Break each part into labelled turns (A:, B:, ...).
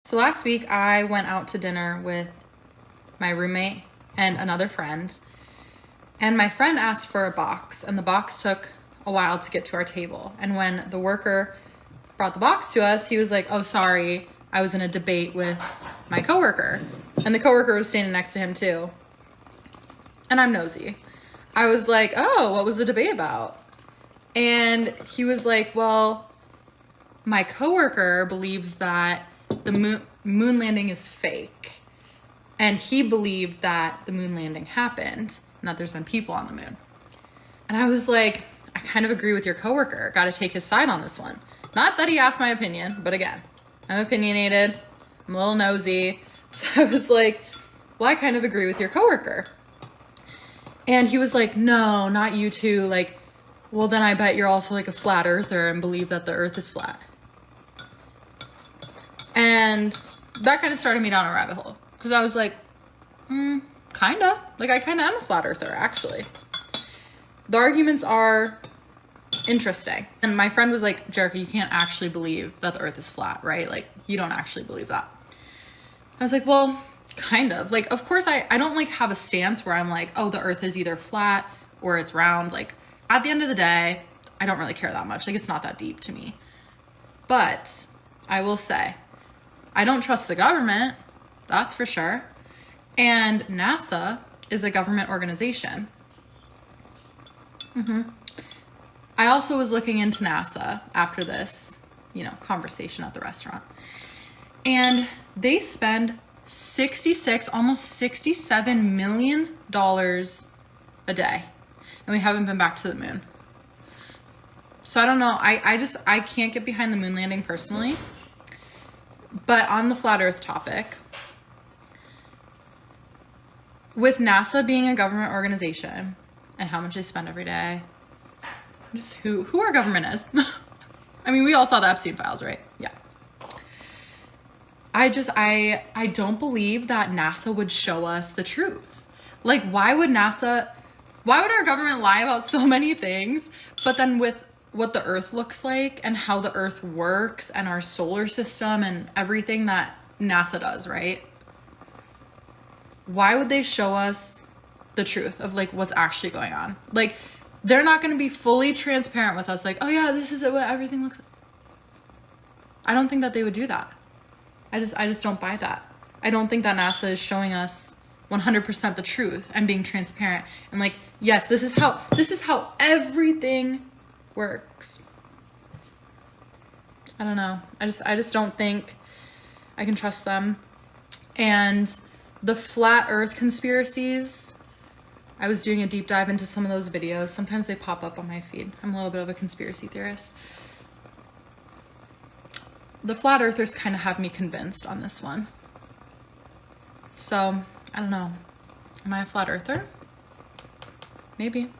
A: So last week I went out to dinner with my roommate and another friend, and my friend asked for a box, and the box took a while to get to our table. And when the worker brought the box to us, he was like, "Oh, sorry, I was in a debate with my coworker." And the coworker was standing next to him too. And I'm nosy. I was like, "Oh, what was the debate about?" And he was like, "Well, my coworker believes that the moon landing is fake. And he believed that the moon landing happened and that there's been people on the moon." And I was like, I kind of agree with your coworker. Got to take his side on this one. Not that he asked my opinion, but again, I'm opinionated. I'm a little nosy. So I was like, well, I kind of agree with your coworker. And he was like, "No, not you two. Like, well, then I bet you're also like a flat earther and believe that the earth is flat." And that kind of started me down a rabbit hole. Because I was like, kinda. Like, I kinda am a flat earther, actually. The arguments are interesting. And my friend was like, "Jerica, you can't actually believe that the earth is flat, right? Like, you don't actually believe that." I was like, well, kind of. Like, of course, I don't like have a stance where I'm like, oh, the earth is either flat or it's round. Like, at the end of the day, I don't really care that much. Like, it's not that deep to me. But I will say, I don't trust the government. That's for sure. And NASA is a government organization. I also was looking into NASA after this, conversation at the restaurant. And they spend almost $67 million a day. And we haven't been back to the moon. So I don't know. I can't get behind the moon landing personally. But on the flat earth topic, with NASA being a government organization and how much they spend every day, just who our government is. I mean, we all saw the Epstein files, right? Yeah. I don't believe that NASA would show us the truth. Like, why would our government lie about so many things, but then with what the earth looks like and how the earth works and our solar system and everything that NASA does, right? Why would they show us the truth of like what's actually going on? Like, they're not going to be fully transparent with us. Like, oh yeah, this is what everything looks like. I don't think that they would do that. I just don't buy that. I don't think that NASA is showing us 100% the truth and being transparent. And like, yes, this is how everything works. I don't know. I just don't think I can trust them. And the flat earth conspiracies, I was doing a deep dive into some of those videos. Sometimes they pop up on my feed. I'm a little bit of a conspiracy theorist. The flat earthers kind of have me convinced on this one. So, I don't know. Am I a flat earther? Maybe.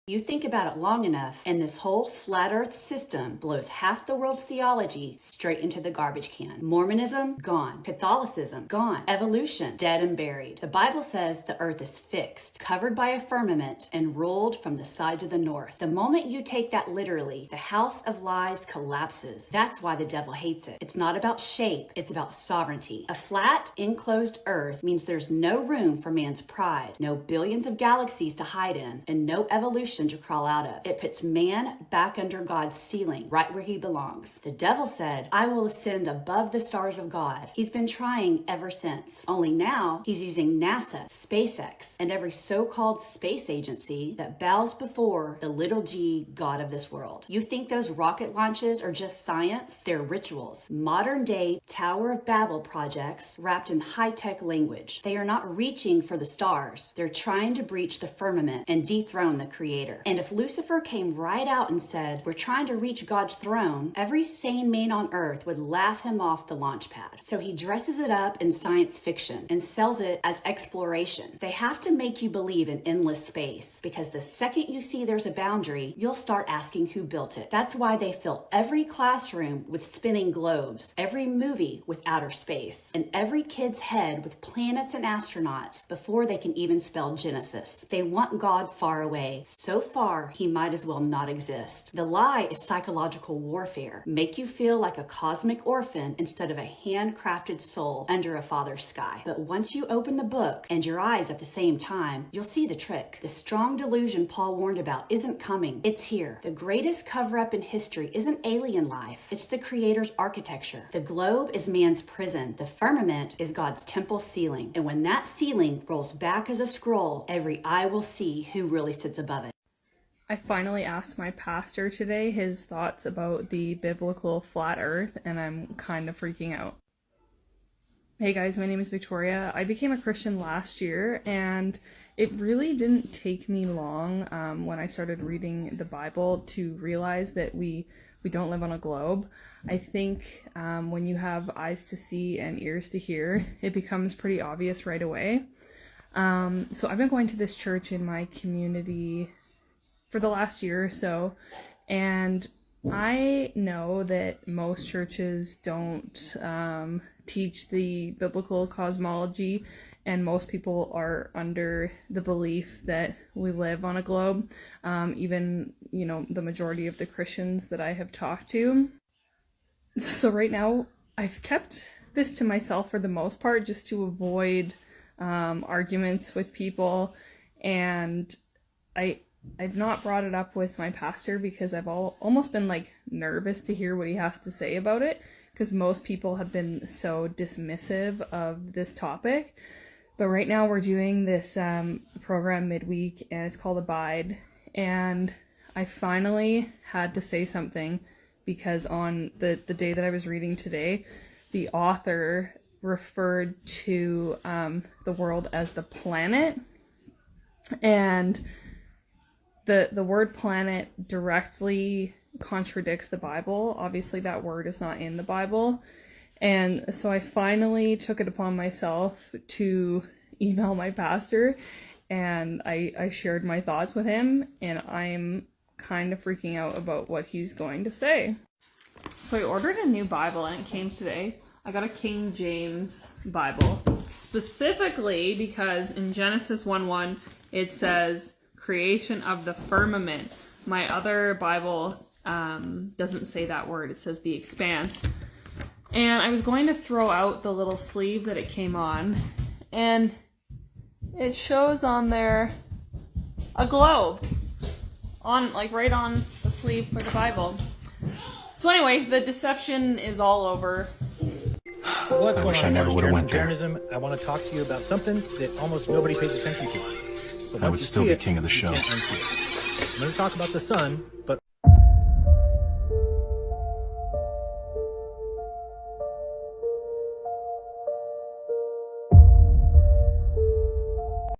B: You think about it long enough, and this whole flat earth system blows half the world's theology straight into the garbage can. Mormonism, gone. Catholicism, gone. Evolution, dead and buried. The Bible says the earth is fixed, covered by a firmament, and ruled from the side to the north. The moment you take that literally, the house of lies collapses. That's why the devil hates it. It's not about shape, it's about sovereignty. A flat, enclosed earth means there's no room for man's pride, no billions of galaxies to hide in, and no evolution to crawl out of. It puts man back under God's ceiling, right where he belongs. The devil said, "I will ascend above the stars of God." He's been trying ever since. Only now he's using NASA, SpaceX, and every so-called space agency that bows before the little g God of this world. You think those rocket launches are just science? They're rituals. Modern day Tower of Babel projects wrapped in high-tech language. They are not reaching for the stars. They're trying to breach the firmament and dethrone the creator. And if Lucifer came right out and said, "We're trying to reach God's throne," every sane man on earth would laugh him off the launch pad. So he dresses it up in science fiction and sells it as exploration. They have to make you believe in endless space, because the second you see there's a boundary, you'll start asking who built it. That's why they fill every classroom with spinning globes, every movie with outer space, and every kid's head with planets and astronauts before they can even spell Genesis. They want God far away, so so far, he might as well not exist. The lie is psychological warfare. Make you feel like a cosmic orphan instead of a handcrafted soul under a father's sky. But once you open the book and your eyes at the same time, you'll see the trick. The strong delusion Paul warned about isn't coming. It's here. The greatest cover-up in history isn't alien life. It's the Creator's architecture. The globe is man's prison. The firmament is God's temple ceiling. And when that ceiling rolls back as a scroll, every eye will see who really sits above it.
C: I finally asked my pastor today his thoughts about the biblical flat earth, and I'm kind of freaking out. Hey guys, my name is Victoria. I became a Christian last year, and it really didn't take me long when I started reading the Bible to realize that we don't live on a globe. I think when you have eyes to see and ears to hear, it becomes pretty obvious right away. So I've been going to this church in my community for the last year or so, and I know that most churches don't teach the biblical cosmology, and most people are under the belief that we live on a globe, even, the majority of the Christians that I have talked to. So right now, I've kept this to myself for the most part, just to avoid arguments with people, and I've not brought it up with my pastor because I've almost been nervous to hear what he has to say about it, because most people have been so dismissive of this topic. But right now we're doing this program midweek, and it's called Abide, and I finally had to say something because on the day that I was reading today, the author referred to the world as the planet, and the word planet directly contradicts the Bible. Obviously that word is not in the Bible, and so I finally took it upon myself to email my pastor, and I shared my thoughts with him, and I'm kind of freaking out about what he's going to say. So I ordered a new Bible and it came today. I got a King James Bible, specifically because in Genesis 1:1 it says creation of the firmament. My other Bible doesn't say that word. It says the expanse. And I was going to throw out the little sleeve that it came on, and it shows on there a globe on right on the sleeve for the Bible. So anyway, the deception is all over.
D: What's
E: I
D: going
E: wish
D: on,
E: I never would have went there.
D: Jainism? I want to talk to you about something that almost nobody pays attention to. But
E: I
D: once
E: would
D: you
E: still
D: see
E: be
D: it,
E: king of the
D: you
E: show.
D: can't unsee it. I'm going to talk about the sun, but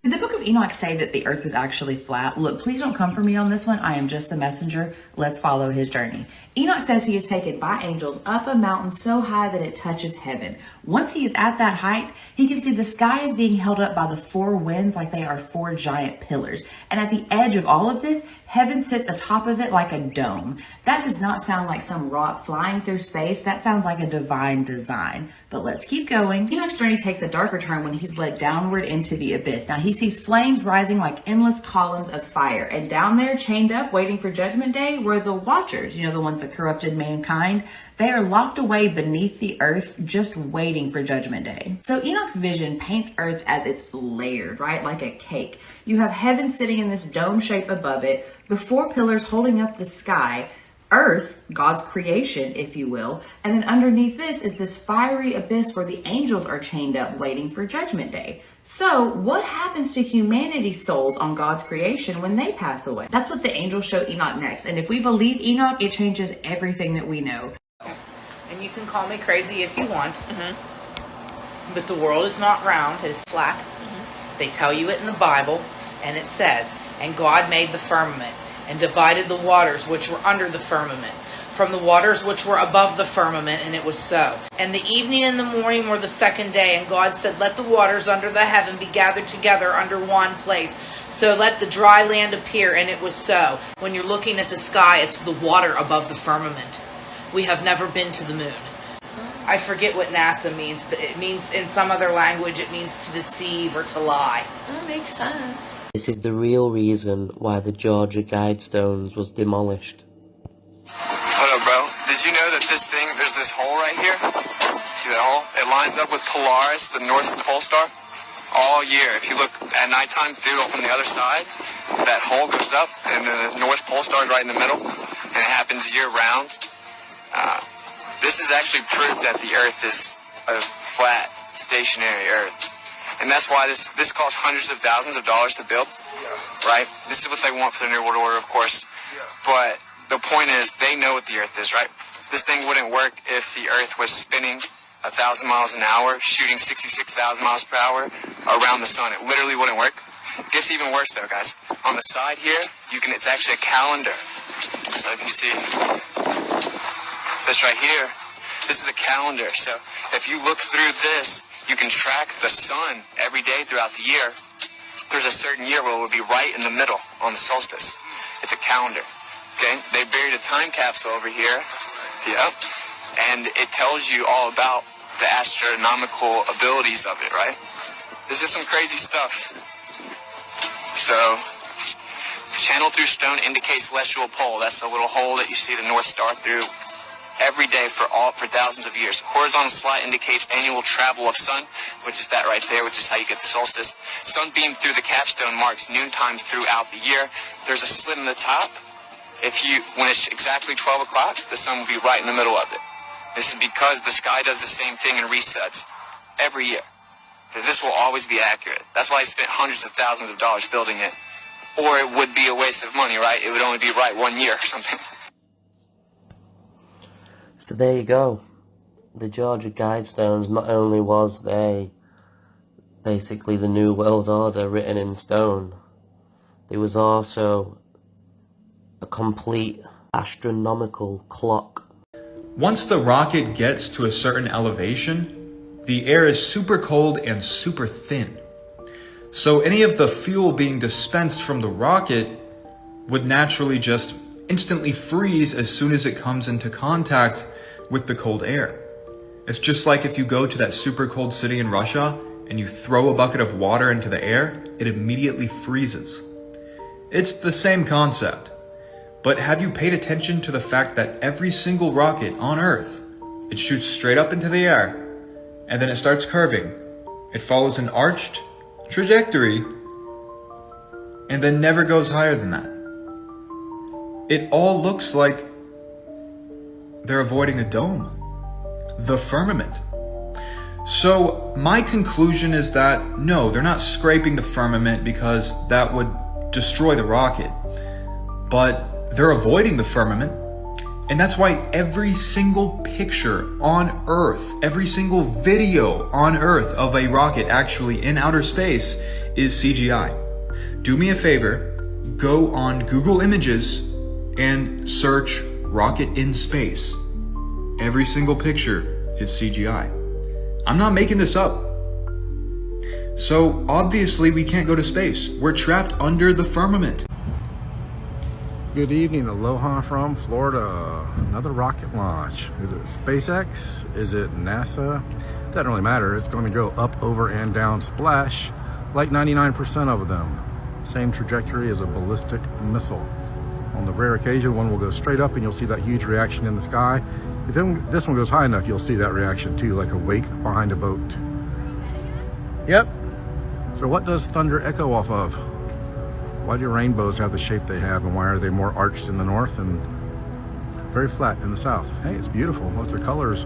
F: Did the book of Enoch say that the earth was actually flat? Look, please don't come for me on this one. I am just the messenger. Let's follow his journey. Enoch says he is taken by angels up a mountain so high that it touches heaven. Once he is at that height, he can see the sky is being held up by the four winds like they are four giant pillars. And at the edge of all of this, heaven sits atop of it like a dome. That does not sound like some rock flying through space. That sounds like a divine design. But let's keep going. Enoch's journey takes a darker turn when he's led downward into the abyss. Now he sees flames rising like endless columns of fire. And down there, chained up, waiting for Judgment Day, were the Watchers, the ones that corrupted mankind. They are locked away beneath the earth, just waiting for Judgment Day. So Enoch's vision paints earth as it's layered, right? Like a cake. You have heaven sitting in this dome shape above it, the four pillars holding up the sky, earth, God's creation, if you will, and then underneath this is this fiery abyss where the angels are chained up waiting for Judgment Day. So what happens to humanity's souls on God's creation when they pass away? That's what the angels show Enoch next. And if we believe Enoch, it changes everything that we know.
G: And you can call me crazy if you want, but the world is not round, it is flat. They tell you it in the Bible, and it says, and God made the firmament, and divided the waters which were under the firmament, from the waters which were above the firmament, and it was so. And the evening and the morning were the second day, and God said, let the waters under the heaven be gathered together under one place. So let the dry land appear, and it was so. When you're looking at the sky, it's the water above the firmament. We have never been to the moon. I forget what NASA means, but it means in some other language it means to deceive or to lie.
E: That makes sense.
H: This is the real reason why the Georgia Guidestones was demolished.
I: What up, bro? Did you know that this thing, there's this hole right here? See that hole? It lines up with Polaris, the North Pole Star, all year. If you look at nighttime through on the other side, that hole goes up, and the North Pole Star is right in the middle, and it happens year round. This is actually proof that the Earth is a flat, stationary Earth. And that's why this costs hundreds of thousands of dollars to build, right? This is what they want for the New World Order, of course. But the point is, they know what the Earth is, right? This thing wouldn't work if the Earth was spinning 1,000 miles an hour, shooting 66,000 miles per hour around the sun. It literally wouldn't work. It gets even worse, though, guys. On the side here, it's actually a calendar. So if you see this right here, this is a calendar. So if you look through this, you can track the sun every day throughout the year. There's a certain year where it will be right in the middle on the solstice. It's a calendar. Okay? They buried a time capsule over here. Yep. And it tells you all about the astronomical abilities of it, right? This is some crazy stuff. So, channel through stone indicates celestial pole. That's the little hole that you see the North Star through every day for thousands of years. Horizontal slat indicates annual travel of sun, which is that right there, which is how you get the solstice. Sunbeam through the capstone marks noontime throughout the year. There's a slit in the top. When it's exactly 12 o'clock, the sun will be right in the middle of it. This is because the sky does the same thing and resets every year. This will always be accurate. That's why I spent hundreds of thousands of dollars building it. Or it would be a waste of money, right? It would only be right 1 year or something.
H: So there you go. The Georgia Guidestones, not only was they basically the New World Order written in stone, there was also a complete astronomical clock.
J: Once the rocket gets to a certain elevation, the air is super cold and super thin. So any of the fuel being dispensed from the rocket would naturally just instantly freeze as soon as it comes into contact with the cold air. It's just like if you go to that super cold city in Russia and you throw a bucket of water into the air, it immediately freezes. It's the same concept. But have you paid attention to the fact that every single rocket on Earth, it shoots straight up into the air, and then it starts curving. It follows an arched trajectory, and then never goes higher than that. It all looks like they're avoiding a dome, the firmament. So my conclusion is that no, they're not scraping the firmament because that would destroy the rocket, but they're avoiding the firmament. And that's why every single picture on Earth, every single video on Earth of a rocket actually in outer space is CGI. Do me a favor, go on Google Images and search rocket in space. Every single picture is CGI. I'm not making this up. So obviously we can't go to space. We're trapped under the firmament.
K: Good evening, aloha from Florida. Another rocket launch. Is it SpaceX? Is it NASA? Doesn't really matter. It's going to go up, over, and down splash like 99% of them. Same trajectory as a ballistic missile. On the rare occasion, one will go straight up and you'll see that huge reaction in the sky. If this one goes high enough, you'll see that reaction too, like a wake behind a boat. Yep. So what does thunder echo off of? Why do rainbows have the shape they have, and why are they more arched in the north and very flat in the south? Hey, it's beautiful. Lots of colors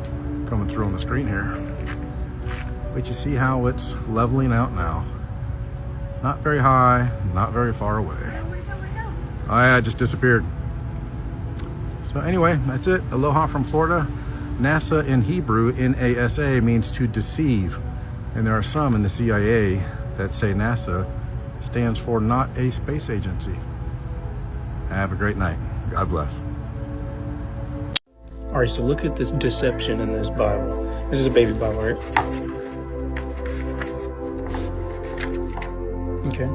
K: coming through on the screen here. But you see how it's leveling out now. Not very high, not very far away. Oh yeah, it just disappeared. So anyway, that's it. Aloha from Florida. NASA in Hebrew, NASA, means to deceive. And there are some in the CIA that say NASA stands for not a space agency. Have a great night. God bless.
L: All right, so look at the deception in this Bible. This is a baby Bible, right? Okay.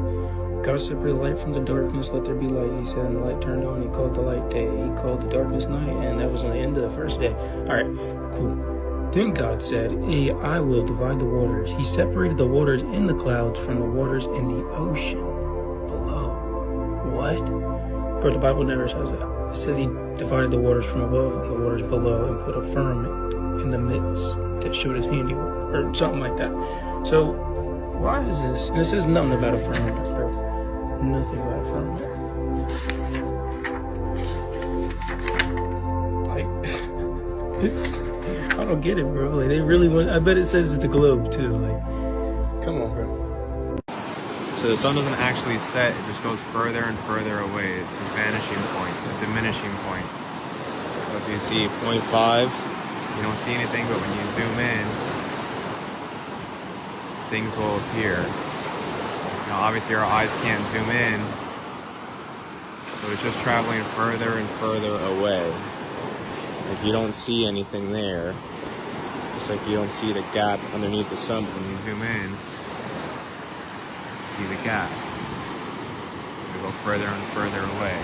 L: God separated the light from the darkness, let there be light. He said, and the light turned on. He called the light day. He called the darkness night, and that was the end of the first day. All right, cool. Then God said, "Hey, I will divide the waters." He separated the waters in the clouds from the waters in the ocean below. What? But the Bible never says that. It says he divided the waters from above, the waters below, and put a firmament in the midst that showed his handiwork, or something like that. So, why is this? And it says nothing about a firmament, bro. Nothing about a firmament. Like, it's, I don't get it, bro. Like, they really want, I bet it says it's a globe, too. Like, come on, bro.
E: So the sun doesn't actually set, it just goes further and further away. It's a vanishing point, a diminishing point. So if you see 0.5, you don't see anything, but when you zoom in, things will appear. Now obviously our eyes can't zoom in, so it's just traveling further and further away. If you don't see anything there, just like you don't see the gap underneath the sun when you zoom in, see the gap. They go further and further away.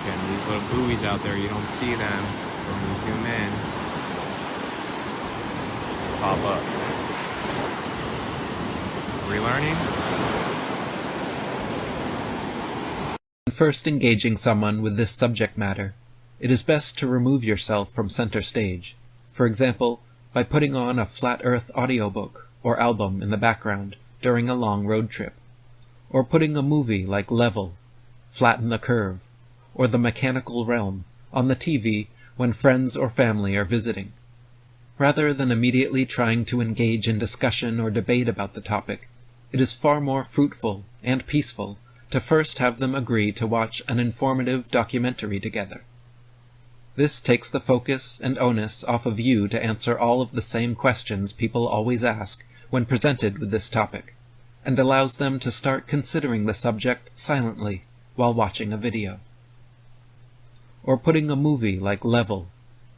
E: Again, these little buoys out there, you don't see them, but when you zoom in, they pop up. Relearning?
M: When first engaging someone with this subject matter, it is best to remove yourself from center stage, for example, by putting on a flat earth audiobook or album in the background during a long road trip, or putting a movie like Level, Flatten the Curve, or The Mechanical Realm on the TV when friends or family are visiting. Rather than immediately trying to engage in discussion or debate about the topic, it is far more fruitful and peaceful to first have them agree to watch an informative documentary together. This takes the focus and onus off of you to answer all of the same questions people always ask when presented with this topic, and allows them to start considering the subject silently while watching a video. Or putting a movie like Level,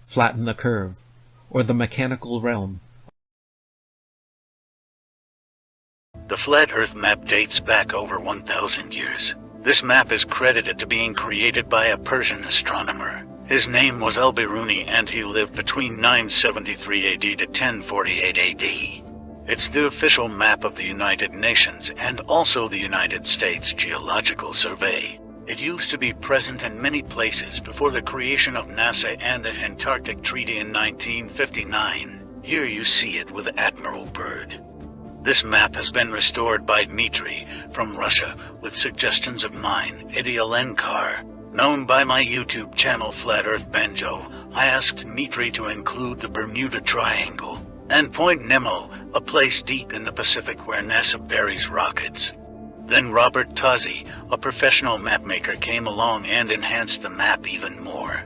M: Flatten the Curve, or The Mechanical Realm.
N: The Flat Earth map dates back over 1,000 years. This map is credited to being created by a Persian astronomer. His name was Al-Biruni, and he lived between 973 AD to 1048 AD. It's the official map of the United Nations and also the United States Geological Survey. It used to be present in many places before the creation of NASA and the Antarctic Treaty in 1959. Here you see it with Admiral Byrd. This map has been restored by Dmitry from Russia with suggestions of mine, Eddie Alenkar. Known by my YouTube channel Flat Earth Banjo, I asked Dmitry to include the Bermuda Triangle and Point Nemo, a place deep in the Pacific where NASA buries rockets. Then Robert Tozzi, a professional mapmaker, came along and enhanced the map even more.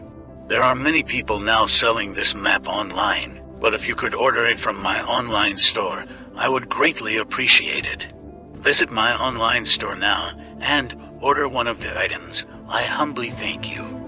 N: There are many people now selling this map online, but if you could order it from my online store, I would greatly appreciate it. Visit my online store now and order one of the items. I humbly thank you.